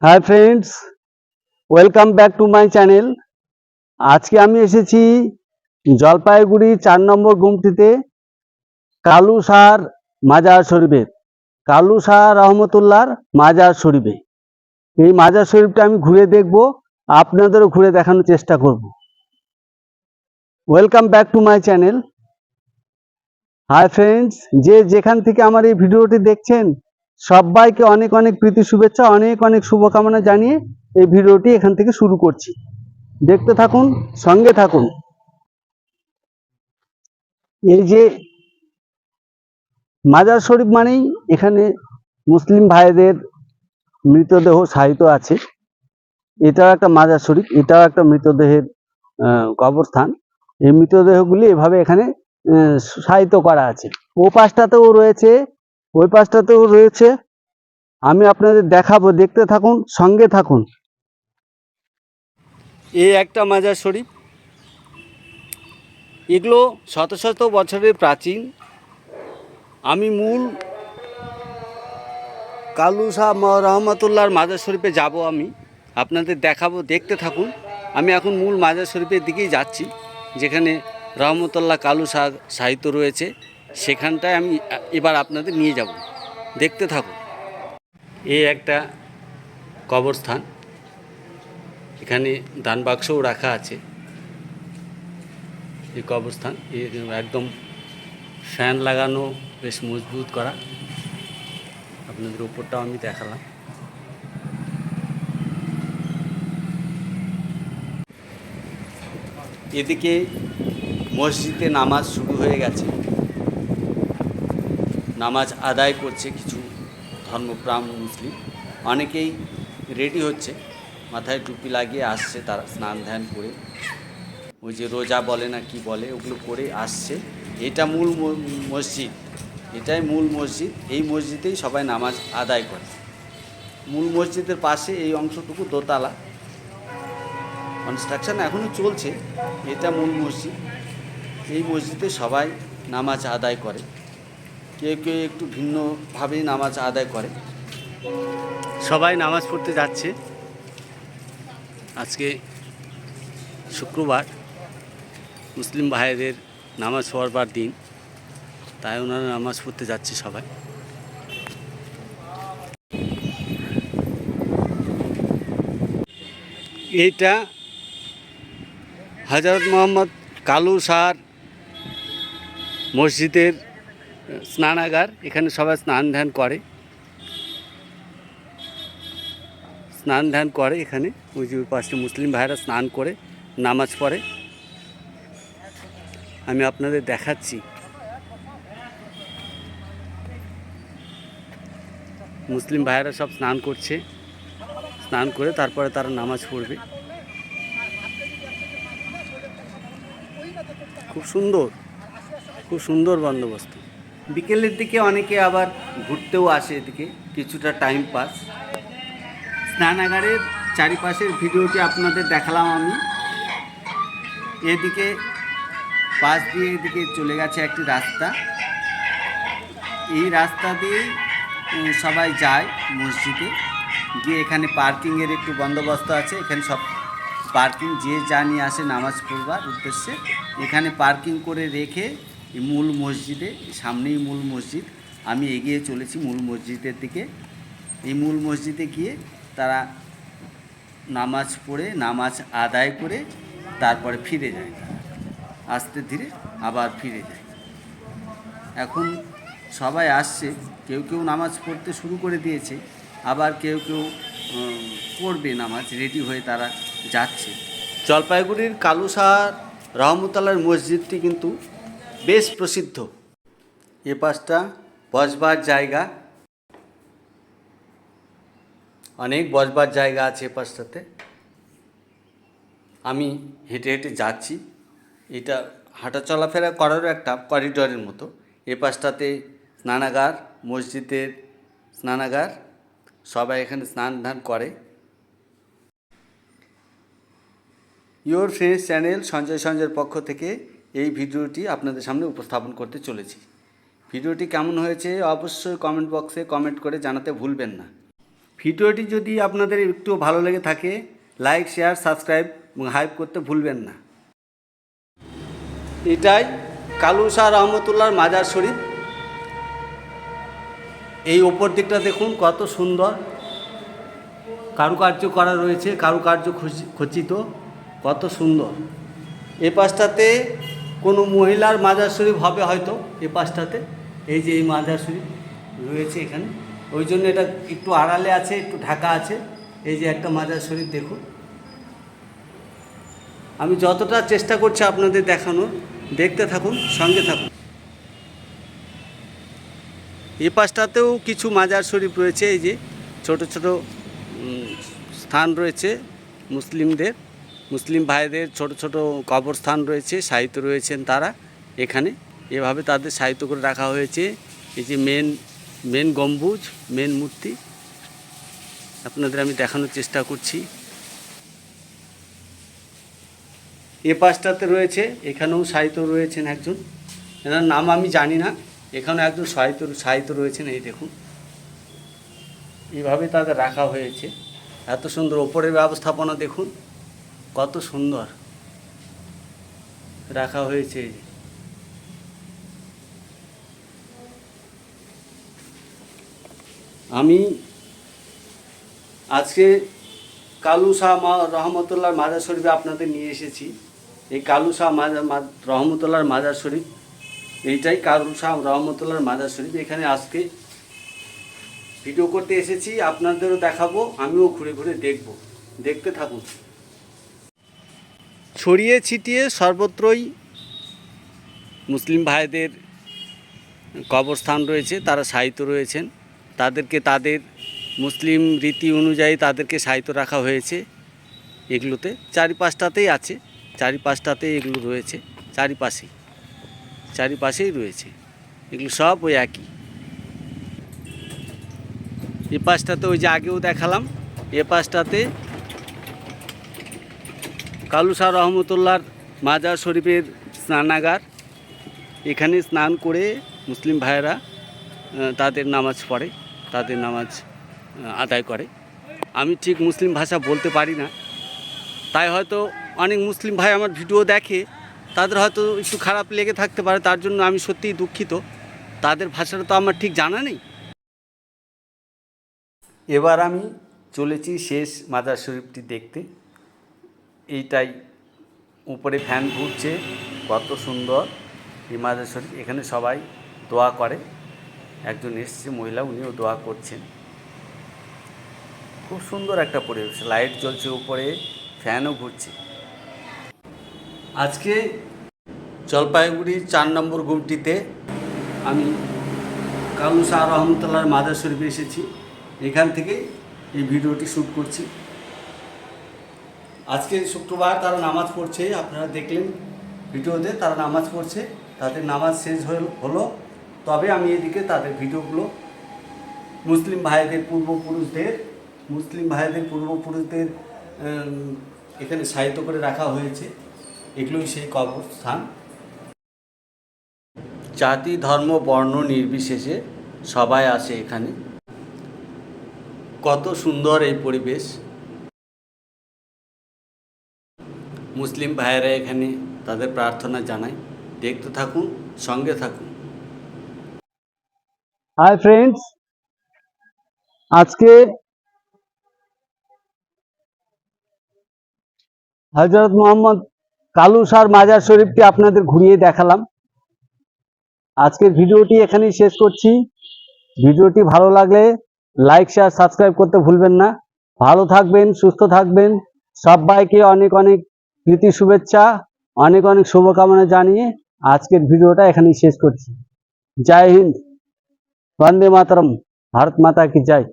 Hi friends, welcome back to my channel. আজকে আমি এসেছি জলপাইগুড়ি 4 নম্বর গুমটিতে কালু শাহর মাজার শরীফের, কালু শাহ রহমতুল্লাহর মাজার শরীফে। এই মাজার শরীফটা আমি ঘুরে দেখব, আপনাদেরও ঘুরে দেখানোর চেষ্টা করব। Welcome back to my channel. Hi friends, যে যেখান থেকে আমার এই ভিডিওটি দেখছেন সবাইকে অনেক অনেক প্রীতি শুভেচ্ছা, অনেক অনেক শুভকামনা জানিয়ে এই ভিডিওটি এখান থেকে শুরু করছি। দেখতে থাকুন, সঙ্গে থাকুন। এই যে মাজার শরীফ মানেই এখানে মুসলিম ভাইদের মৃতদেহ শায়িত আছে। এটাও একটা মাজার শরীফ, এটাও একটা মৃতদেহের কবরস্থান। এই মৃতদেহগুলি এভাবে এখানে শায়িত করা আছে। ও পাশটাতেও রয়েছে, ওই পাশটাতেও রয়েছে। আমি আপনাদের দেখাবো, দেখতে থাকুন, সঙ্গে থাকুন। এই একটা মাজার শরীফ, এগুলো শত শত বছরের প্রাচীন। আমি মূল কালু শাহ রহমতুল্লাহর মাজার শরীফে যাব, আমি আপনাদের দেখাবো, দেখতে থাকুন। আমি এখন মূল মাজার শরীফের দিকেই যাচ্ছি, যেখানে রহমতুল্লাহ কালু শাহ সাহিত্য রয়েছে, সেখানটায় আমি এবার আপনাদের নিয়ে যাব, দেখতে থাকুন। এই একটা কবরস্থান, এখানে দান বাক্সও রাখা আছে। এই কবরস্থান একদম ফ্যান লাগানো, বেশ মজবুত করা। আপনাদের উপরটাও আমি দেখালাম। এদিকে মসজিদে নামাজ শুরু হয়ে গেছে, নামাজ আদায় করছে কিছু ধর্মপ্রাণ মুসলিম। অনেকেই রেডি হচ্ছে, মাথায় টুপি লাগিয়ে আসছে, তারা স্নান ধ্যান করে, ওই যে রোজা বলে না কি বলে, ওগুলো করে আসছে। এটা মূল মসজিদ, এটাই মূল মসজিদ। এই মসজিদেই সবাই নামাজ আদায় করে। মূল মসজিদের পাশে এই অংশটুকু দোতলা, কনস্ট্রাকশন এখনও চলছে। এটা মূল মসজিদ, এই মসজিদে সবাই নামাজ আদায় করে। কেউ কেউ একটু ভিন্নভাবেই নামাজ আদায় করে। সবাই নামাজ পড়তে যাচ্ছে। আজকে শুক্রবার, মুসলিম ভাইদের নামাজ পড়বার দিন, তাই ওনারা নামাজ পড়তে যাচ্ছে সবাই। এইটা হযরত মোহাম্মদ কালু শাহর মসজিদের স্নানাগার। এখানে সবাই স্নান ধ্যান করে এখানে। ওই যে পাশে মুসলিম ভাইরা স্নান করে নামাজ পড়ে। আমি আপনাদের দেখাচ্ছি। মুসলিম ভাইরা সব স্নান করছে, স্নান করে তারপরে তারা নামাজ পড়বে। খুব সুন্দর বন্দোবস্ত। বিকেলের দিকে অনেকে আবার ঘুরতেও আসে এদিকে, কিছুটা টাইম পাস। স্নানাগারের চারিপাশের ভিডিওটি আপনাদের দেখালাম আমি। এদিকে পাশ দিয়ে এদিকে চলে গেছে একটি রাস্তা। এই রাস্তা দিয়েই সবাই যায় মসজিদে গিয়ে। এখানে পার্কিংয়ের একটু বন্দোবস্ত আছে। এখানে সব পার্কিং, যে যা নিয়ে আসে নামাজ পড়বার উদ্দেশ্যে এখানে পার্কিং করে রেখে মূল মসজিদে, সামনেই মূল মসজিদ, আমি এগিয়ে চলেছি মূল মসজিদের দিকে। এই মূল মসজিদে গিয়ে তারা নামাজ পড়ে, নামাজ আদায় করে তারপরে ফিরে যায়। আস্তে ধীরে আবার ফিরে যায়। এখন সবাই আসছে, কেউ কেউ নামাজ পড়তে শুরু করে দিয়েছে, আবার কেউ কেউ পড়বে নামাজ, রেডি হয়ে তারা যাচ্ছে। জলপাইগুড়ির কালু শাহ রহমতুল্লাহর মসজিদটি কিন্তু বেশ প্রসিদ্ধ। এ পাশটা বসবার জায়গা, অনেক বসবার জায়গা আছে এ পাশটাতে। আমি হেঁটে হেঁটে যাচ্ছি। এটা হাঁটা চলাফেরা করারও একটা করিডরের মতো। এ পাশটাতে স্নানাগার, মসজিদের স্নানাগার, সবাই এখানে স্নান ধান করে। ইয়োর ফ্রেন্ডস চ্যানেল সঞ্জয়ের পক্ষ থেকে এই ভিডিওটি আপনাদের সামনে উপস্থাপন করতে চলেছি। ভিডিওটি কেমন হয়েছে অবশ্যই কমেন্ট বক্সে কমেন্ট করে জানাতে ভুলবেন না। ভিডিওটি যদি আপনাদের একটু ভালো লেগে থাকে লাইক শেয়ার সাবস্ক্রাইব এবং হাইপ করতে ভুলবেন না। এটাই কালু শাহ রহমতুল্লাহর মাজার শরীফ। এই ওপর দিকটা দেখুন কত সুন্দর কারুকার্য করা রয়েছে, কারুকার্য খচিত, কত সুন্দর। এ পাশটাতে কোনো মহিলার মাজার শরীফ হবে হয়তো, এ পাশটাতে এই যে এই মাজার শরীফ রয়েছে এখানে, ওই জন্য এটা একটু আড়ালে আছে, একটু ঢাকা আছে। এই যে একটা মাজার শরীফ দেখুন। আমি যতটা চেষ্টা করছি আপনাদের দেখানোর, দেখতে থাকুন, সঙ্গে থাকুন। এ পাশটাতেও কিছু মাজার শরীফ রয়েছে, এই যে ছোট ছোট স্থান রয়েছে মুসলিমদের, মুসলিম ভাইদের ছোট ছোট কবরস্থান রয়েছে, সাহিত্য রয়েছেন তারা এখানে, এভাবে তাদের সাহিত্য করে রাখা হয়েছে। এই যে মেন গম্বুজ, মেন মূর্তি আপনাদের আমি দেখানোর চেষ্টা করছি। এ পাশটাতে রয়েছে, এখানেও সাহিত্য রয়েছেন একজন, এনার নাম আমি জানি না, এখানেও একজন সাহিত্য রয়েছেন। এই দেখুন এইভাবে তাদের রাখা হয়েছে, এত সুন্দর। ওপরের ব্যবস্থাপনা দেখুন কত সুন্দর রাখা হয়েছে। আমি আজকে কালু শাহ রহমতুল্লাহর মাজার শরীফে আপনাদের নিয়ে এসেছি। এই কালু শাহ রহমতুল্লাহর মাজার শরীফ, এইটাই কালু শাহ রহমতুল্লাহর মাজার শরীফ। এখানে আজকে ভিডিও করতে এসেছি, আপনাদেরও দেখাবো, আমিও ঘুরে ঘুরে দেখব, দেখতে থাকুন। ছড়িয়ে ছিটিয়ে সর্বত্রই মুসলিম ভাইদের কবরস্থান রয়েছে, তারা সাহিত্য রয়েছেন, তাদেরকে তাদের মুসলিম রীতি অনুযায়ী তাদেরকে সাহিত্য রাখা হয়েছে। এগুলোতে চারিপাশটাতেই আছে, চারিপাশটাতেই এগুলো রয়েছে, চারিপাশেই রয়েছে, এগুলো সব ওই একই। এ পাশটাতে ওই যে আগেও দেখালাম, এ পাশটাতে কালু শাহ রহমতুল্লাহর মাজার শরীফের স্নানাগার। এখানে স্নান করে মুসলিম ভাইয়েরা তাদের নামাজ পড়ে, তাদের নামাজ আদায় করে। আমি ঠিক মুসলিম ভাষা বলতে পারি না, তাই হয়তো অনেক মুসলিম ভাই আমার ভিডিও দেখে, তাদের হয়তো একটু খারাপ লেগে থাকতে পারে, তার জন্য আমি সত্যিই দুঃখিত, তাদের ভাষাটা তো আমার ঠিক জানা নেই। এবার আমি চলেছি শেষ মাজার শরীফটি দেখতে। এইটাই উপরে ফ্যান ঘুরছে, কত সুন্দর এই মাজার শরীফ। এখানে সবাই দোয়া করে, একজন এসছে মহিলা, উনিও দোয়া করছেন। খুব সুন্দর একটা পরিবেশ, লাইট জ্বলছে উপরে, ফ্যানও ঘুরছে। আজকে জলপাইগুড়ির 4 নম্বর গুমটিতে আমি কালু শাহ রহমতুল্লাহর মাজার শরীফে এসেছি, এখান থেকে এই ভিডিওটি শ্যুট করছি। আজকে শুক্রবার, তারা নামাজ পড়ছে, আপনারা দেখলেন ভিডিওতে, তারা নামাজ পড়ছে, তাদের নামাজ শেষ হলো, তবে আমি এদিকে তাদের ভিডিওগুলো মুসলিম ভাইদের পূর্বপুরুষদের এখানে সাহিত্য করে রাখা হয়েছে, এগুলোই সেই কবরস্থান। জাতি ধর্ম বর্ণ নির্বিশেষে সবাই আসে এখানে, কত সুন্দর এই পরিবেশ। মুসলিম ভাইয়েরা এখানে তাদের প্রার্থনা জানায়, দেখতে থাকুন, সঙ্গে থাকুন। হাই ফ্রেন্ডস, আজকে হযরত মোহাম্মদ কালু শাহর মাজার শরীফটি আপনাদের ঘুরিয়ে দেখালাম। আজকের ভিডিওটি এখানেই শেষ করছি। ভিডিওটি ভালো লাগলে লাইক শেয়ার সাবস্ক্রাইব করতে ভুলবেন না। ভালো থাকবেন, সুস্থ থাকবেন, সবাইকে অনেক অনেক প্রীতি শুভেচ্ছা, অনেক অনেক শুভকামনা জানিয়ে আজকের ভিডিওটা এখানেই শেষ করছি। জয় হিন্দ, বন্দে মাতরম, ভারত মাতা কি জয়।